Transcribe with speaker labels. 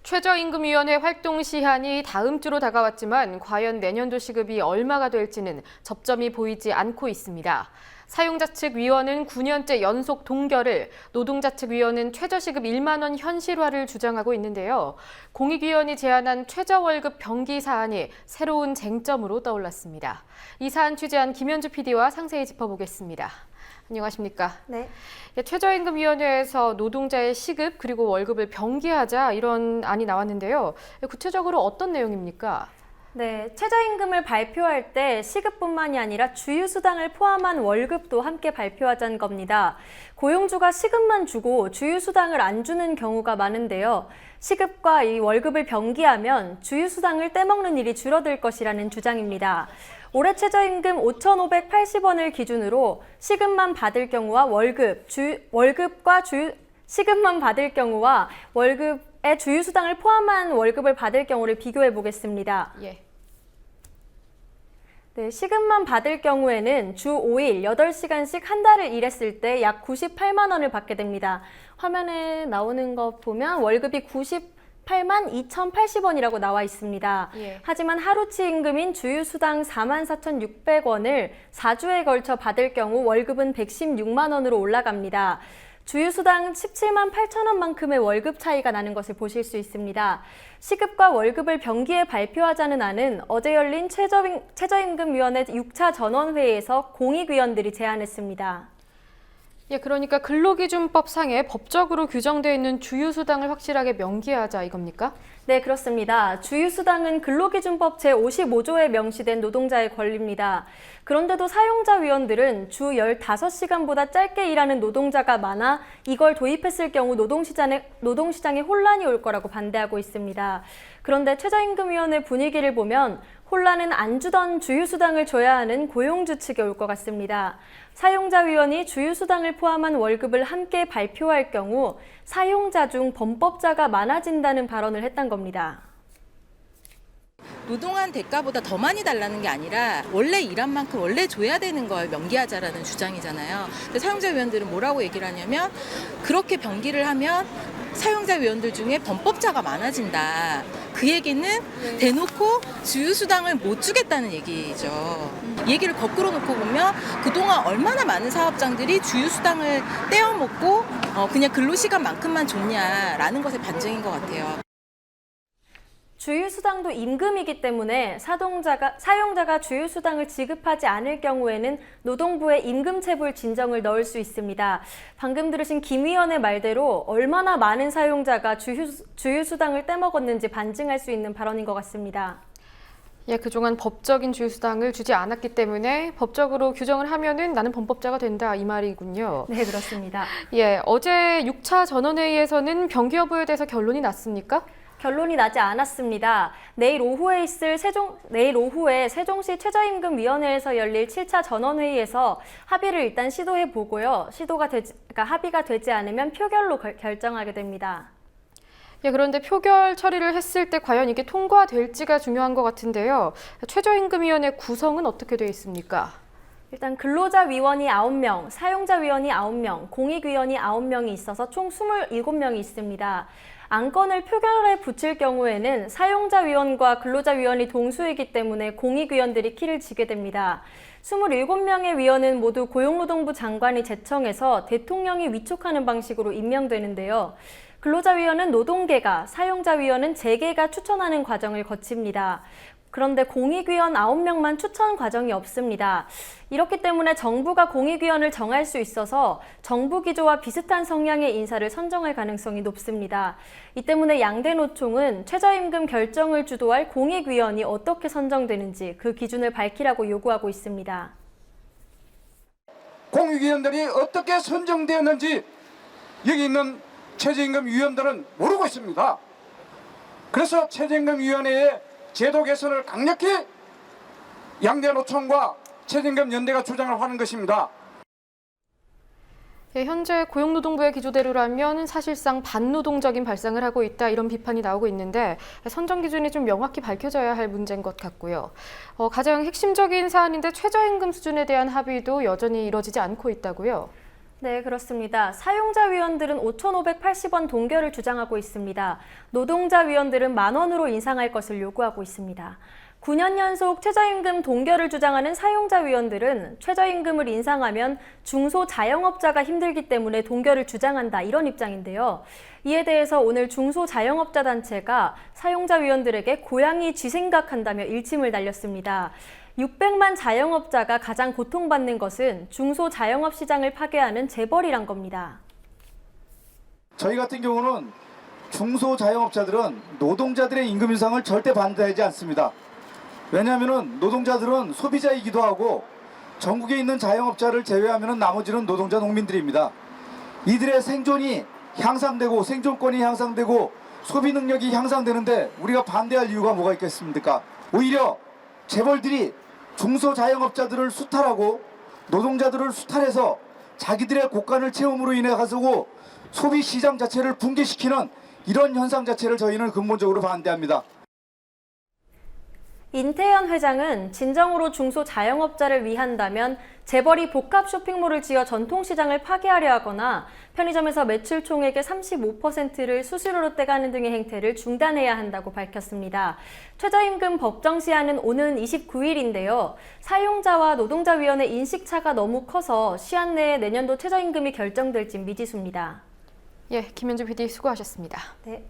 Speaker 1: 최저임금위원회 활동 시한이 다음 주로 다가왔지만 과연 내년도 시급이 얼마가 될지는 접점이 보이지 않고 있습니다. 사용자 측 위원은 9년째 연속 동결을, 노동자 측 위원은 최저시급 1만 원 현실화를 주장하고 있는데요. 공익위원이 제안한 최저월급 병기 사안이 새로운 쟁점으로 떠올랐습니다. 이 사안 취재한 김현주 PD와 상세히 짚어보겠습니다. 안녕하십니까?
Speaker 2: 네.
Speaker 1: 최저임금위원회에서 노동자의 시급 그리고 월급을 병기하자 이런 안이 나왔는데요. 구체적으로 어떤 내용입니까?
Speaker 2: 네, 최저임금을 발표할 때 시급뿐만이 아니라 주휴수당을 포함한 월급도 함께 발표하자는 겁니다. 고용주가 시급만 주고 주휴수당을 안 주는 경우가 많은데요. 시급과 이 월급을 병기하면 주휴수당을 떼먹는 일이 줄어들 것이라는 주장입니다. 올해 최저임금 5,580원을 기준으로 시급만 받을 경우와 시급만 받을 경우와 월급에 주휴수당을 포함한 월급을 받을 경우를 비교해 보겠습니다.
Speaker 1: 예.
Speaker 2: 네, 시급만 받을 경우에는 주 5일 8시간씩 한 달을 일했을 때 약 98만 원을 받게 됩니다. 화면에 나오는 거 보면 월급이 98만 2,080원이라고 나와 있습니다.
Speaker 1: 예.
Speaker 2: 하지만 하루치 임금인 주휴수당 44,600원을 4주에 걸쳐 받을 경우 월급은 116만 원으로 올라갑니다. 주휴수당 17만 8천 원만큼의 월급 차이가 나는 것을 보실 수 있습니다. 시급과 월급을 병기해 발표하자는 안은 어제 열린 최저임금위원회 6차 전원회의에서 공익위원들이 제안했습니다.
Speaker 1: 예, 그러니까 근로기준법상에 법적으로 규정되어 있는 주휴수당을 확실하게 명기하자 이겁니까?
Speaker 2: 네, 그렇습니다. 주휴수당은 근로기준법 제55조에 명시된 노동자의 권리입니다. 그런데도 사용자 위원들은 주 15시간보다 짧게 일하는 노동자가 많아 이걸 도입했을 경우 노동시장에 혼란이 올 거라고 반대하고 있습니다. 그런데 최저임금위원회 분위기를 보면 혼란은 안 주던 주휴수당을 줘야 하는 고용주 측에 올 것 같습니다. 사용자 위원이 주휴수당을 포함한 월급을 함께 발표할 경우 사용자 중 범법자가 많아진다는 발언을 했던 겁니다.
Speaker 3: 노동한 대가보다 더 많이 달라는 게 아니라 원래 일한 만큼 원래 줘야 되는 걸 명기하자라는 주장이잖아요. 근데 사용자 위원들은 뭐라고 얘기를 하냐면 그렇게 병기를 하면 사용자 위원들 중에 범법자가 많아진다. 그 얘기는 대놓고 주휴수당을 못 주겠다는 얘기죠. 이 얘기를 거꾸로 놓고 보면 그동안 얼마나 많은 사업장들이 주휴수당을 떼어먹고 그냥 근로시간만큼만 줬냐라는 것의 반증인 것 같아요.
Speaker 2: 주휴수당도 임금이기 때문에 사용자가 주휴수당을 지급하지 않을 경우에는 노동부에 임금체불 진정을 넣을 수 있습니다. 방금 들으신 김 위원의 말대로 얼마나 많은 사용자가 주휴수당을 떼먹었는지 반증할 수 있는 발언인 것 같습니다.
Speaker 1: 예, 그동안 법적인 주휴수당을 주지 않았기 때문에 법적으로 규정을 하면은 나는 범법자가 된다 이 말이군요.
Speaker 2: 네, 그렇습니다.
Speaker 1: 예, 어제 6차 전원회의에서는 병기 여부에 대해서 결론이 났습니까?
Speaker 2: 결론이 나지 않았습니다. 내일 오후에 세종시 최저임금위원회에서 열릴 7차 전원회의에서 합의를 일단 시도해 보고요. 합의가 되지 않으면 표결로 결정하게 됩니다.
Speaker 1: 예, 그런데 표결 처리를 했을 때 과연 이게 통과될지가 중요한 것 같은데요. 최저임금위원회 구성은 어떻게 되어 있습니까?
Speaker 2: 일단 근로자위원이 9명, 사용자위원이 9명, 공익위원이 9명이 있어서 총 27명이 있습니다. 안건을 표결에 붙일 경우에는 사용자위원과 근로자위원이 동수이기 때문에 공익위원들이 키를 쥐게 됩니다. 27명의 위원은 모두 고용노동부 장관이 제청해서 대통령이 위촉하는 방식으로 임명되는데요. 근로자위원은 노동계가, 사용자위원은 재계가 추천하는 과정을 거칩니다. 그런데 공익위원 9명만 추천 과정이 없습니다. 이렇기 때문에 정부가 공익위원을 정할 수 있어서 정부 기조와 비슷한 성향의 인사를 선정할 가능성이 높습니다. 이 때문에 양대 노총은 최저임금 결정을 주도할 공익위원이 어떻게 선정되는지 그 기준을 밝히라고 요구하고 있습니다.
Speaker 4: 공익위원들이 어떻게 선정되었는지 여기 있는 최저임금위원들은 모르고 있습니다. 그래서 최저임금위원회에 제도 개선을 강력히 양대 노총과 최저임금 연대가 주장을 하는 것입니다.
Speaker 1: 예, 현재 고용노동부의 기조대로라면 사실상 반노동적인 발상을 하고 있다 이런 비판이 나오고 있는데 선정 기준이 좀 명확히 밝혀져야 할 문제인 것 같고요. 가장 핵심적인 사안인데 최저임금 수준에 대한 합의도 여전히 이뤄지지 않고 있다고요.
Speaker 2: 네, 그렇습니다. 사용자 위원들은 5,580원 동결을 주장하고 있습니다. 노동자 위원들은 10,000원으로 인상할 것을 요구하고 있습니다. 9년 연속 최저임금 동결을 주장하는 사용자 위원들은 최저임금을 인상하면 중소자영업자가 힘들기 때문에 동결을 주장한다, 이런 입장인데요. 이에 대해서 오늘 중소자영업자 단체가 사용자 위원들에게 고양이 쥐 생각한다며 일침을 날렸습니다. 600만 자영업자가 가장 고통받는 것은 중소자영업 시장을 파괴하는 재벌이란 겁니다.
Speaker 5: 저희 같은 경우는 중소자영업자들은 노동자들의 임금 인상을 절대 반대하지 않습니다. 왜냐하면 노동자들은 소비자이기도 하고 전국에 있는 자영업자를 제외하면 나머지는 노동자 농민들입니다. 이들의 생존이 향상되고 생존권이 향상되고 소비 능력이 향상되는데 우리가 반대할 이유가 뭐가 있겠습니까? 오히려 재벌들이 중소자영업자들을 수탈하고 노동자들을 수탈해서 자기들의 곳간을 채움으로 인해 가지고 소비시장 자체를 붕괴시키는 이런 현상 자체를 저희는 근본적으로 반대합니다.
Speaker 2: 인태현 회장은 진정으로 중소자영업자를 위한다면 재벌이 복합 쇼핑몰을 지어 전통시장을 파괴하려 하거나 편의점에서 매출 총액의 35%를 수수료로 떼가는 등의 행태를 중단해야 한다고 밝혔습니다. 최저임금 법정 시한은 오는 29일인데요. 사용자와 노동자위원회 인식차가 너무 커서 시한 내에 내년도 최저임금이 결정될진 미지수입니다.
Speaker 1: 예, 김현주 PD 수고하셨습니다.
Speaker 2: 네.